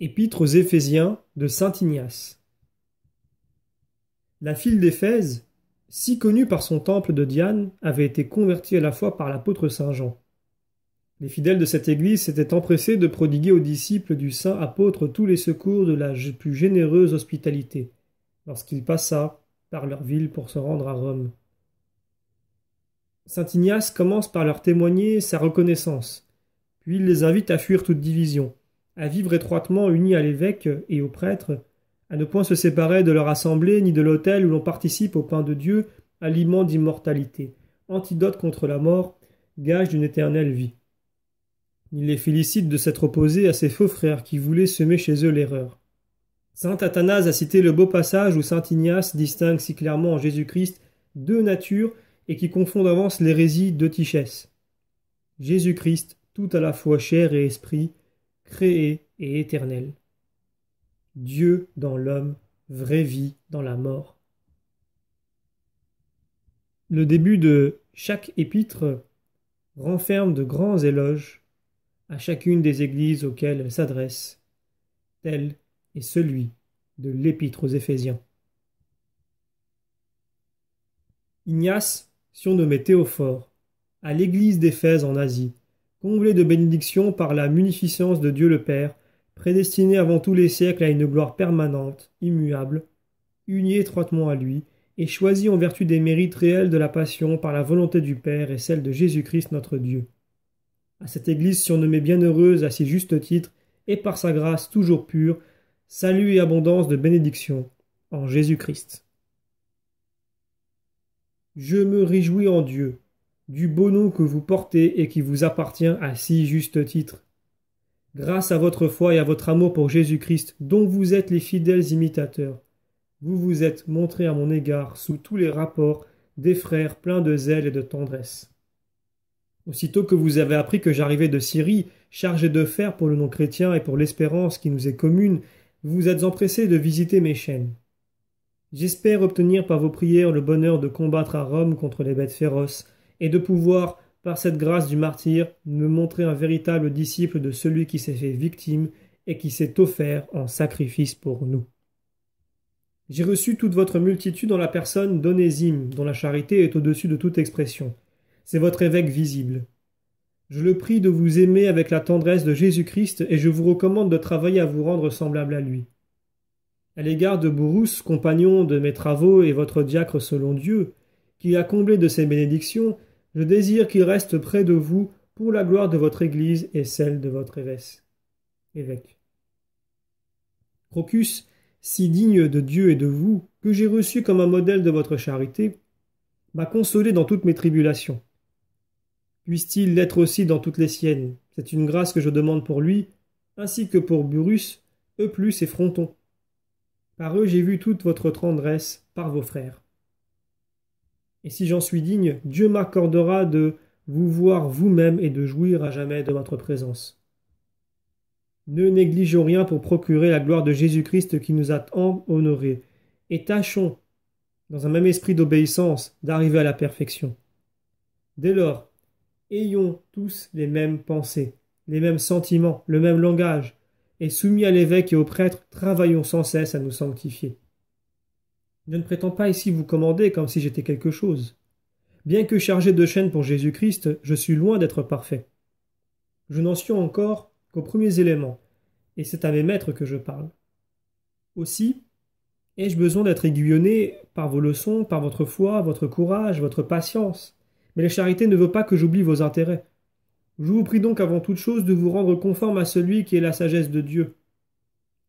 Épître aux Éphésiens de saint Ignace. La file d'Éphèse, si connue par son temple de Diane, avait été convertie à la fois par l'apôtre saint Jean. Les fidèles de cette église s'étaient empressés de prodiguer aux disciples du saint apôtre tous les secours de la plus généreuse hospitalité, lorsqu'il passa par leur ville pour se rendre à Rome. Saint Ignace commence par leur témoigner sa reconnaissance, puis il les invite à fuir toute division, à vivre étroitement unis à l'évêque et aux prêtres, à ne point se séparer de leur assemblée ni de l'autel où l'on participe au pain de Dieu, aliment d'immortalité, antidote contre la mort, gage d'une éternelle vie. Il les félicite de s'être opposés à ces faux frères qui voulaient semer chez eux l'erreur. Saint Athanase a cité le beau passage où saint Ignace distingue si clairement en Jésus-Christ deux natures et qui confond d'avance l'hérésie d'Eutychès. Jésus-Christ, tout à la fois chair et esprit, créé et éternel. Dieu dans l'homme, vraie vie dans la mort. Le début de chaque épître renferme de grands éloges à chacune des églises auxquelles elle s'adresse. Tel est celui de l'Épître aux Éphésiens. Ignace, surnommé Théophore, à l'église d'Éphèse en Asie, comblé de bénédictions par la munificence de Dieu le Père, prédestiné avant tous les siècles à une gloire permanente, immuable, uni étroitement à lui, et choisi en vertu des mérites réels de la passion par la volonté du Père et celle de Jésus-Christ notre Dieu. À cette Église surnommée bienheureuse à si juste titre, et par sa grâce toujours pure, salut et abondance de bénédiction en Jésus-Christ. Je me réjouis en Dieu, du beau nom que vous portez et qui vous appartient à si juste titre. Grâce à votre foi et à votre amour pour Jésus-Christ, dont vous êtes les fidèles imitateurs, vous vous êtes montrés à mon égard sous tous les rapports des frères pleins de zèle et de tendresse. Aussitôt que vous avez appris que j'arrivais de Syrie, chargé de fer pour le nom chrétien et pour l'espérance qui nous est commune, vous vous êtes empressés de visiter mes chaînes. J'espère obtenir par vos prières le bonheur de combattre à Rome contre les bêtes féroces, et de pouvoir, par cette grâce du martyr, me montrer un véritable disciple de celui qui s'est fait victime et qui s'est offert en sacrifice pour nous. J'ai reçu toute votre multitude en la personne d'Onésime, dont la charité est au-dessus de toute expression. C'est votre évêque visible. Je le prie de vous aimer avec la tendresse de Jésus-Christ et je vous recommande de travailler à vous rendre semblable à lui. À l'égard de Bourrousse, compagnon de mes travaux et votre diacre selon Dieu, qui a comblé de ses bénédictions, je désire qu'il reste près de vous pour la gloire de votre Église et celle de votre évêque. Crocus, si digne de Dieu et de vous, que j'ai reçu comme un modèle de votre charité, m'a consolé dans toutes mes tribulations. Puisse-t-il l'être aussi dans toutes les siennes. C'est une grâce que je demande pour lui, ainsi que pour Burrus, Euplus et Fronton. Par eux j'ai vu toute votre tendresse par vos frères. Et si j'en suis digne, Dieu m'accordera de vous voir vous-même et de jouir à jamais de votre présence. Ne négligeons rien pour procurer la gloire de Jésus-Christ qui nous a tant honorés, et tâchons, dans un même esprit d'obéissance, d'arriver à la perfection. Dès lors, ayons tous les mêmes pensées, les mêmes sentiments, le même langage, et soumis à l'évêque et aux prêtres, travaillons sans cesse à nous sanctifier. Je ne prétends pas ici vous commander comme si j'étais quelque chose. Bien que chargé de chaînes pour Jésus-Christ, je suis loin d'être parfait. Je n'en suis encore qu'aux premiers éléments, et c'est à mes maîtres que je parle. Aussi, ai-je besoin d'être aiguillonné par vos leçons, par votre foi, votre courage, votre patience. Mais la charité ne veut pas que j'oublie vos intérêts. Je vous prie donc avant toute chose de vous rendre conforme à celui qui est la sagesse de Dieu.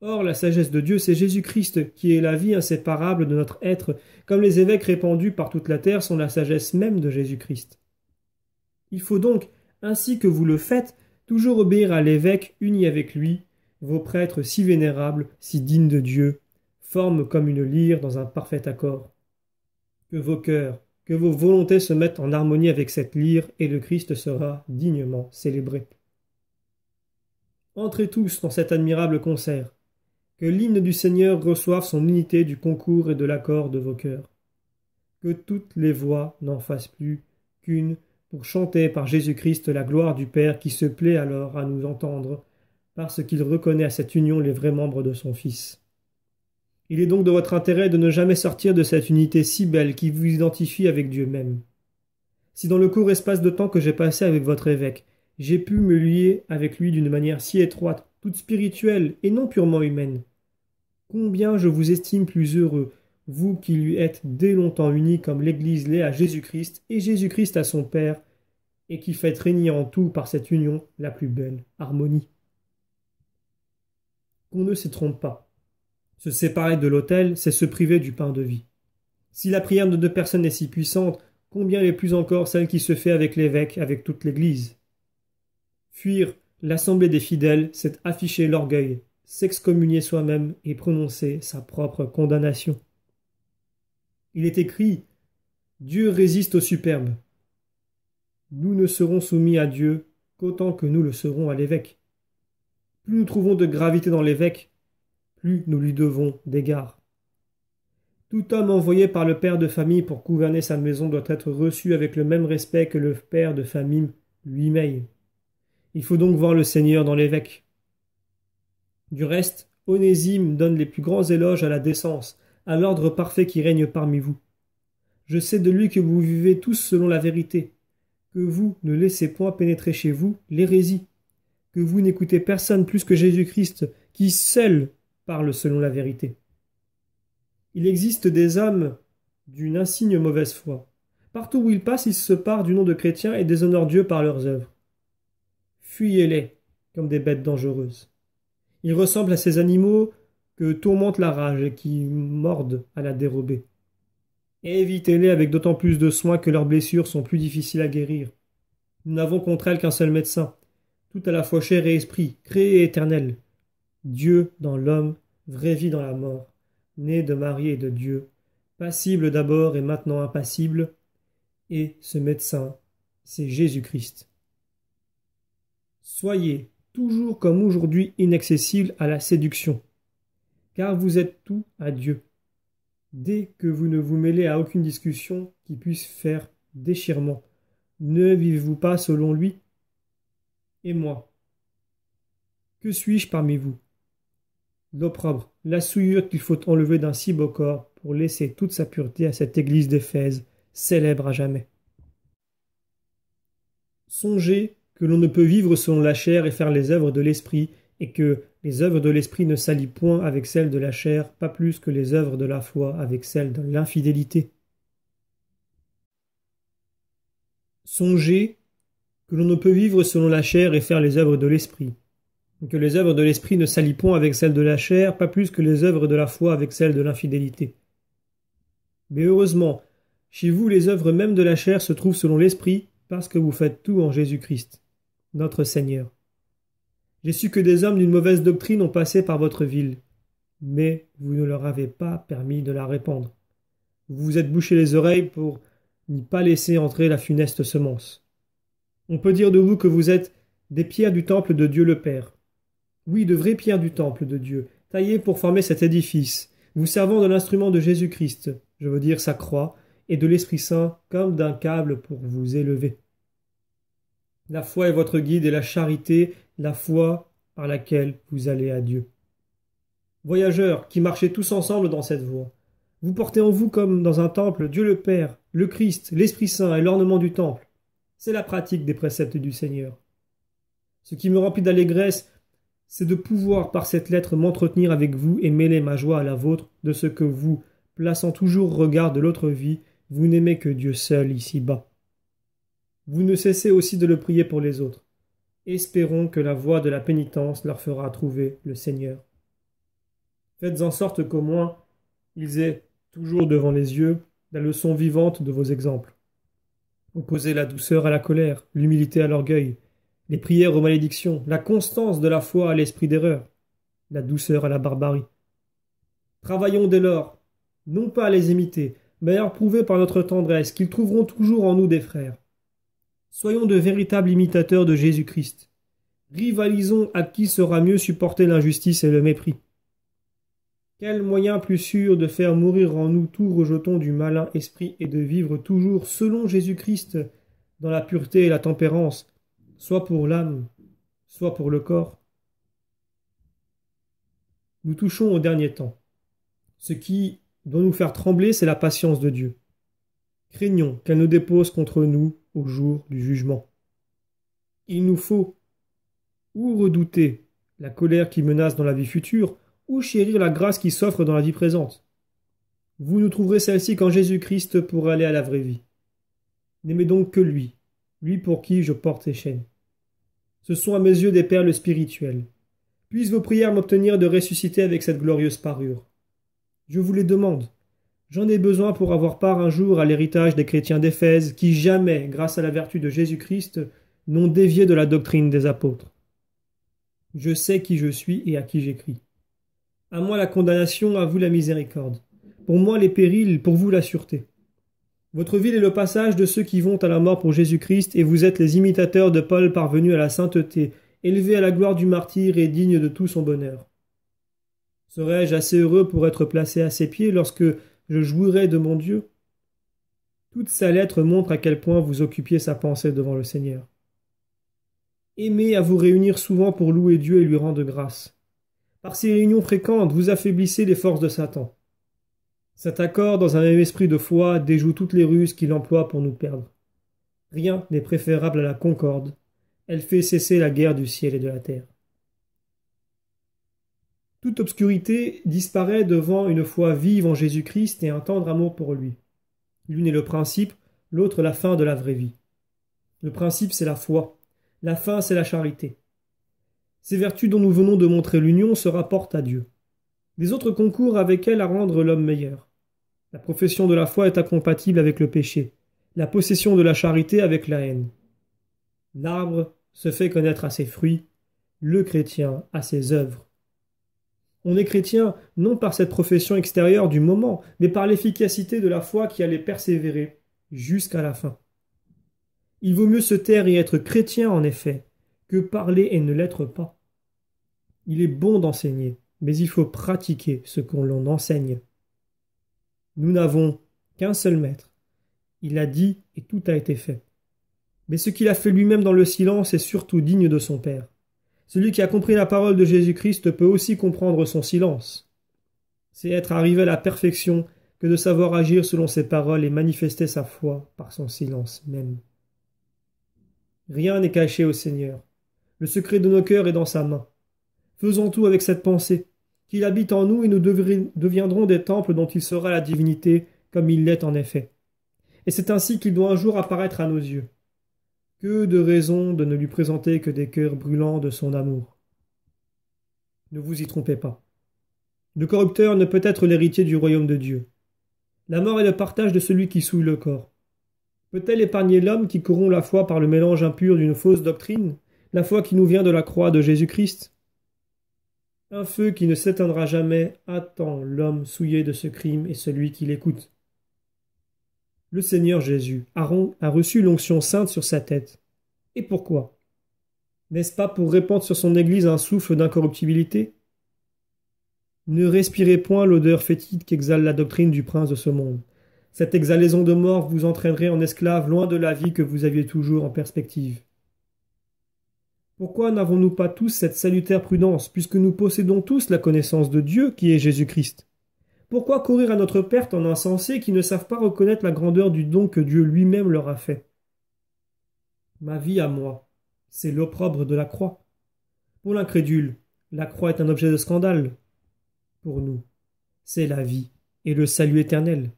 Or, la sagesse de Dieu, c'est Jésus-Christ, qui est la vie inséparable de notre être, comme les évêques répandus par toute la terre sont la sagesse même de Jésus-Christ. Il faut donc, ainsi que vous le faites, toujours obéir à l'évêque uni avec lui, vos prêtres si vénérables, si dignes de Dieu, forment comme une lyre dans un parfait accord. Que vos cœurs, que vos volontés se mettent en harmonie avec cette lyre, et le Christ sera dignement célébré. Entrez tous dans cet admirable concert. Que l'hymne du Seigneur reçoive son unité du concours et de l'accord de vos cœurs. Que toutes les voix n'en fassent plus qu'une pour chanter par Jésus-Christ la gloire du Père qui se plaît alors à nous entendre, parce qu'il reconnaît à cette union les vrais membres de son Fils. Il est donc de votre intérêt de ne jamais sortir de cette unité si belle qui vous identifie avec Dieu même. Si dans le court espace de temps que j'ai passé avec votre évêque, j'ai pu me lier avec lui d'une manière si étroite, toute spirituelle et non purement humaine, combien je vous estime plus heureux, vous qui lui êtes dès longtemps unis comme l'Église l'est à Jésus-Christ et Jésus-Christ à son Père, et qui faites régner en tout par cette union la plus belle harmonie. Qu'on ne s'y trompe pas. Se séparer de l'autel, c'est se priver du pain de vie. Si la prière de 2 personnes est si puissante, combien est plus encore celle qui se fait avec l'évêque, avec toute l'Église. Fuir l'assemblée des fidèles, c'est afficher l'orgueil, s'excommunier soi-même et prononcer sa propre condamnation. Il est écrit « Dieu résiste aux superbes ». Nous ne serons soumis à Dieu qu'autant que nous le serons à l'évêque. Plus nous trouvons de gravité dans l'évêque, plus nous lui devons d'égard. Tout homme envoyé par le père de famille pour gouverner sa maison doit être reçu avec le même respect que le père de famille lui-même. Il faut donc voir le Seigneur dans l'évêque. Du reste, Onésime donne les plus grands éloges à la décence, à l'ordre parfait qui règne parmi vous. Je sais de lui que vous vivez tous selon la vérité, que vous ne laissez point pénétrer chez vous l'hérésie, que vous n'écoutez personne plus que Jésus-Christ, qui seul parle selon la vérité. Il existe des hommes d'une insigne mauvaise foi. Partout où ils passent, ils se parent du nom de chrétiens et déshonorent Dieu par leurs œuvres. Fuyez-les comme des bêtes dangereuses. Ils ressemblent à ces animaux que tourmente la rage et qui mordent à la dérobée. Évitez-les avec d'autant plus de soin que leurs blessures sont plus difficiles à guérir. Nous n'avons contre elles qu'un seul médecin, tout à la fois chair et esprit, créé et éternel. Dieu dans l'homme, vraie vie dans la mort, né de Marie et de Dieu, passible d'abord et maintenant impassible, et ce médecin, c'est Jésus-Christ. Soyez toujours comme aujourd'hui inaccessibles à la séduction, car vous êtes tout à Dieu. Dès que vous ne vous mêlez à aucune discussion qui puisse faire déchirement, ne vivez-vous pas selon lui? Et moi, que suis-je parmi vous? L'opprobre, la souillure qu'il faut enlever d'un si beau corps pour laisser toute sa pureté à cette église d'Éphèse, célèbre à jamais. Songez que l'on ne peut vivre selon la chair et faire les œuvres de l'esprit, et que les œuvres de l'esprit ne s'allient point avec celles de la chair, pas plus que les œuvres de la foi avec celles de l'infidélité. Songez que l'on ne peut vivre selon la chair et faire les œuvres de l'esprit, que les œuvres de l'esprit ne s'allient point avec celles de la chair, pas plus que les œuvres de la foi avec celles de l'infidélité. Mais heureusement, chez vous les œuvres même de la chair se trouvent selon l'esprit, parce que vous faites tout en Jésus-Christ, notre Seigneur. J'ai su que des hommes d'une mauvaise doctrine ont passé par votre ville, mais vous ne leur avez pas permis de la répandre. Vous vous êtes bouché les oreilles pour n'y pas laisser entrer la funeste semence. On peut dire de vous que vous êtes des pierres du temple de Dieu le Père. Oui, de vraies pierres du temple de Dieu, taillées pour former cet édifice, vous servant de l'instrument de Jésus-Christ, je veux dire sa croix, et de l'Esprit Saint comme d'un câble pour vous élever. La foi est votre guide et la charité, la foi par laquelle vous allez à Dieu. Voyageurs qui marchez tous ensemble dans cette voie, vous portez en vous comme dans un temple Dieu le Père, le Christ, l'Esprit Saint et l'ornement du temple. C'est la pratique des préceptes du Seigneur. Ce qui me remplit d'allégresse, c'est de pouvoir par cette lettre m'entretenir avec vous et mêler ma joie à la vôtre de ce que vous, plaçant toujours regard de l'autre vie, vous n'aimez que Dieu seul ici-bas. Vous ne cessez aussi de le prier pour les autres. Espérons que la voie de la pénitence leur fera trouver le Seigneur. Faites en sorte qu'au moins ils aient toujours devant les yeux la leçon vivante de vos exemples. Opposez la douceur à la colère, l'humilité à l'orgueil, les prières aux malédictions, la constance de la foi à l'esprit d'erreur, la douceur à la barbarie. Travaillons dès lors, non pas à les imiter, mais à leur prouver par notre tendresse qu'ils trouveront toujours en nous des frères. Soyons de véritables imitateurs de Jésus-Christ. Rivalisons à qui saura mieux supporter l'injustice et le mépris. Quel moyen plus sûr de faire mourir en nous tout rejeton du malin esprit et de vivre toujours selon Jésus-Christ dans la pureté et la tempérance, soit pour l'âme, soit pour le corps. Nous touchons au dernier temps. Ce qui doit nous faire trembler, c'est la patience de Dieu. Craignons qu'elle ne dépose contre nous au jour du jugement. Il nous faut ou redouter la colère qui menace dans la vie future, ou chérir la grâce qui s'offre dans la vie présente. Vous ne trouverez celle-ci qu'en Jésus-Christ pour aller à la vraie vie. N'aimez donc que lui, lui pour qui je porte ses chaînes. Ce sont à mes yeux des perles spirituelles. Puissent vos prières m'obtenir de ressusciter avec cette glorieuse parure. Je vous les demande. J'en ai besoin pour avoir part un jour à l'héritage des chrétiens d'Éphèse qui jamais, grâce à la vertu de Jésus-Christ, n'ont dévié de la doctrine des apôtres. Je sais qui je suis et à qui j'écris. À moi la condamnation, à vous la miséricorde. Pour moi les périls, pour vous la sûreté. Votre ville est le passage de ceux qui vont à la mort pour Jésus-Christ, et vous êtes les imitateurs de Paul parvenus à la sainteté, élevés à la gloire du martyr et dignes de tout son bonheur. Serais-je assez heureux pour être placé à ses pieds lorsque je jouirais de mon Dieu? Toute sa lettre montre à quel point vous occupiez sa pensée devant le Seigneur. Aimez à vous réunir souvent pour louer Dieu et lui rendre grâce. Par ces réunions fréquentes, vous affaiblissez les forces de Satan. Cet accord, dans un même esprit de foi, déjoue toutes les ruses qu'il emploie pour nous perdre. Rien n'est préférable à la concorde. Elle fait cesser la guerre du ciel et de la terre. Toute obscurité disparaît devant une foi vive en Jésus-Christ et un tendre amour pour lui. L'une est le principe, l'autre la fin de la vraie vie. Le principe, c'est la foi. La fin, c'est la charité. Ces vertus dont nous venons de montrer l'union se rapportent à Dieu. Les autres concourent avec elles à rendre l'homme meilleur. La profession de la foi est incompatible avec le péché, la possession de la charité avec la haine. L'arbre se fait connaître à ses fruits, le chrétien à ses œuvres. On est chrétien non par cette profession extérieure du moment, mais par l'efficacité de la foi qui allait persévérer jusqu'à la fin. Il vaut mieux se taire et être chrétien en effet, que parler et ne l'être pas. Il est bon d'enseigner, mais il faut pratiquer ce qu'on l'on enseigne. Nous n'avons qu'un seul maître. Il a dit et tout a été fait. Mais ce qu'il a fait lui-même dans le silence est surtout digne de son Père. Celui qui a compris la parole de Jésus-Christ peut aussi comprendre son silence. C'est être arrivé à la perfection que de savoir agir selon ses paroles et manifester sa foi par son silence même. Rien n'est caché au Seigneur. Le secret de nos cœurs est dans sa main. Faisons tout avec cette pensée, qu'il habite en nous et nous deviendrons des temples dont il sera la divinité, comme il l'est en effet. Et c'est ainsi qu'il doit un jour apparaître à nos yeux. Que de raisons de ne lui présenter que des cœurs brûlants de son amour. Ne vous y trompez pas. Le corrupteur ne peut être l'héritier du royaume de Dieu. La mort est le partage de celui qui souille le corps. Peut-elle épargner l'homme qui corrompt la foi par le mélange impur d'une fausse doctrine, la foi qui nous vient de la croix de Jésus-Christ? Un feu qui ne s'éteindra jamais attend l'homme souillé de ce crime et celui qui l'écoute. Le Seigneur Jésus a reçu l'onction sainte sur sa tête. Et pourquoi? N'est-ce pas pour répandre sur son Église un souffle d'incorruptibilité? Ne respirez point l'odeur fétide qu'exhale la doctrine du prince de ce monde. Cette exhalaison de mort vous entraînerait en esclave loin de la vie que vous aviez toujours en perspective. Pourquoi n'avons-nous pas tous cette salutaire prudence, puisque nous possédons tous la connaissance de Dieu qui est Jésus-Christ? Pourquoi courir à notre perte en insensés qui ne savent pas reconnaître la grandeur du don que Dieu lui-même leur a fait? Ma vie à moi, c'est l'opprobre de la croix. Pour l'incrédule, la croix est un objet de scandale. Pour nous, c'est la vie et le salut éternel.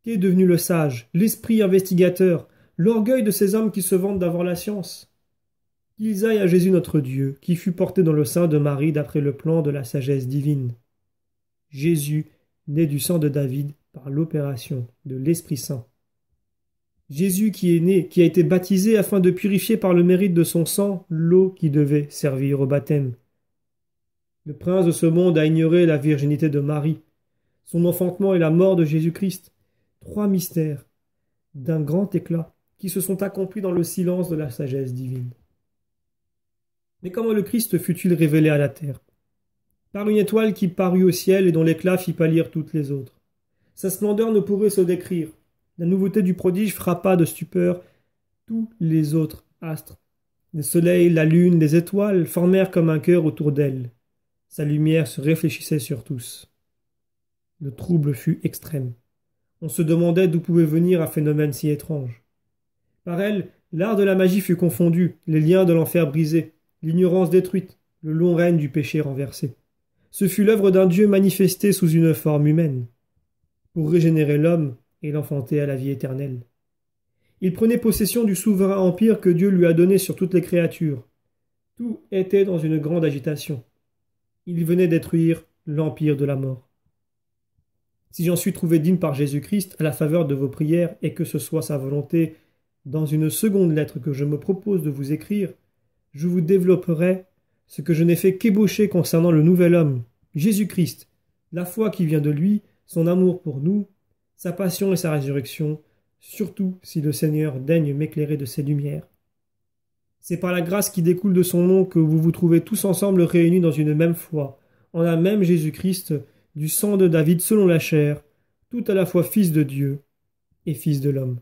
Qu'est devenu le sage, l'esprit investigateur, l'orgueil de ces hommes qui se vantent d'avoir la science? Qu'ils aillent à Jésus notre Dieu, qui fut porté dans le sein de Marie d'après le plan de la sagesse divine. Jésus, né du sang de David par l'opération de l'Esprit Saint. Jésus qui est né, qui a été baptisé afin de purifier par le mérite de son sang l'eau qui devait servir au baptême. Le prince de ce monde a ignoré la virginité de Marie, son enfantement et la mort de Jésus-Christ. 3 mystères d'un grand éclat qui se sont accomplis dans le silence de la sagesse divine. Mais comment le Christ fut-il révélé à la terre? Par une étoile qui parut au ciel et dont l'éclat fit pâlir toutes les autres. Sa splendeur ne pourrait se décrire. La nouveauté du prodige frappa de stupeur tous les autres astres. Le soleil, la lune, les étoiles formèrent comme un cœur autour d'elle. Sa lumière se réfléchissait sur tous. Le trouble fut extrême. On se demandait d'où pouvait venir un phénomène si étrange. Par elle, l'art de la magie fut confondu, les liens de l'enfer brisés, l'ignorance détruite, le long règne du péché renversé. Ce fut l'œuvre d'un Dieu manifesté sous une forme humaine, pour régénérer l'homme et l'enfanter à la vie éternelle. Il prenait possession du souverain empire que Dieu lui a donné sur toutes les créatures. Tout était dans une grande agitation. Il venait détruire l'empire de la mort. Si j'en suis trouvé digne par Jésus-Christ à la faveur de vos prières et que ce soit sa volonté, dans une seconde lettre que je me propose de vous écrire, je vous développerai ce que je n'ai fait qu'ébaucher concernant le nouvel homme, Jésus-Christ, la foi qui vient de lui, son amour pour nous, sa passion et sa résurrection, surtout si le Seigneur daigne m'éclairer de ses lumières. C'est par la grâce qui découle de son nom que vous vous trouvez tous ensemble réunis dans une même foi, en un même Jésus-Christ, du sang de David selon la chair, tout à la fois Fils de Dieu et Fils de l'homme.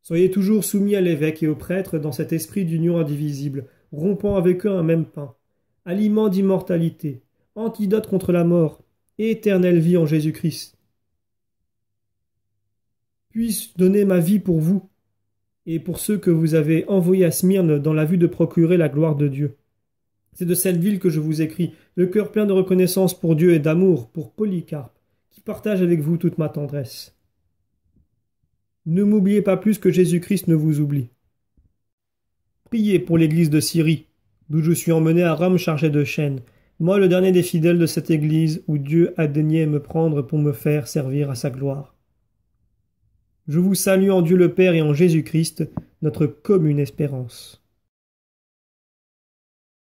Soyez toujours soumis à l'évêque et aux prêtres dans cet esprit d'union indivisible, rompant avec eux un même pain, aliment d'immortalité, antidote contre la mort, et éternelle vie en Jésus-Christ. Puisse donner ma vie pour vous, et pour ceux que vous avez envoyés à Smyrne dans la vue de procurer la gloire de Dieu. C'est de cette ville que je vous écris, le cœur plein de reconnaissance pour Dieu et d'amour pour Polycarpe, qui partage avec vous toute ma tendresse. Ne m'oubliez pas plus que Jésus-Christ ne vous oublie. Priez pour l'église de Syrie, d'où je suis emmené à Rome chargé de chaînes, moi le dernier des fidèles de cette église où Dieu a daigné me prendre pour me faire servir à sa gloire. Je vous salue en Dieu le Père et en Jésus-Christ, notre commune espérance.